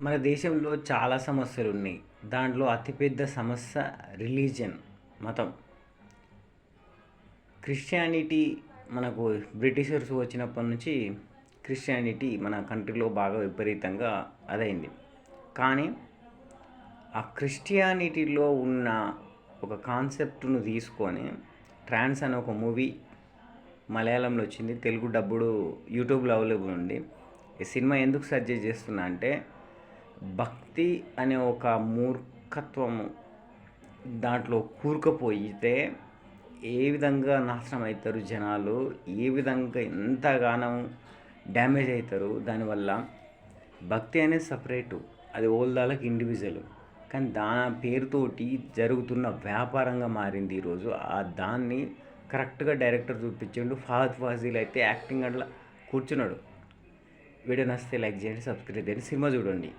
మన దేశంలో చాలా సమస్యలు ఉన్నాయి. దాంట్లో అతిపెద్ద సమస్య రిలీజియన్, మతం. క్రిస్టియానిటీ మనకు బ్రిటిషర్స్ వచ్చినప్పటి నుంచి క్రిస్టియానిటీ మన కంట్రీలో బాగా విపరీతంగా అదైంది. కానీ ఆ క్రిస్టియానిటీలో ఉన్న ఒక కాన్సెప్ట్ను తీసుకొని ట్రాన్స్ అనే ఒక మూవీ మలయాళంలో వచ్చింది. తెలుగు డబ్బుడు యూట్యూబ్లో అవైలబుల్ ఉంది. ఈ సినిమా ఎందుకు సజెస్ట్ చేస్తున్నా అంటే, భక్తి అనే ఒక మూర్ఖత్వము దాంట్లో కూరుకుపోయితే ఏ విధంగా నాశనం అవుతారు జనాలు, ఏ విధంగా ఎంతగానో డ్యామేజ్ అవుతారు దానివల్ల. భక్తి అనేది సపరేటు, అది ఓల్దాలకు ఇండివిజువల్. కానీ దాని పేరుతోటి జరుగుతున్న వ్యాపారంగా మారింది ఈరోజు. దాన్ని కరెక్ట్గా డైరెక్టర్ చూపించిండు. ఫహద్ ఫాజిల్ అయితే యాక్టింగ్ అట్లా కూర్చున్నాడు. వీడియో నచ్చితే లైక్ చేయండి, సబ్స్క్రైబ్ చేయండి, సినిమా చూడండి.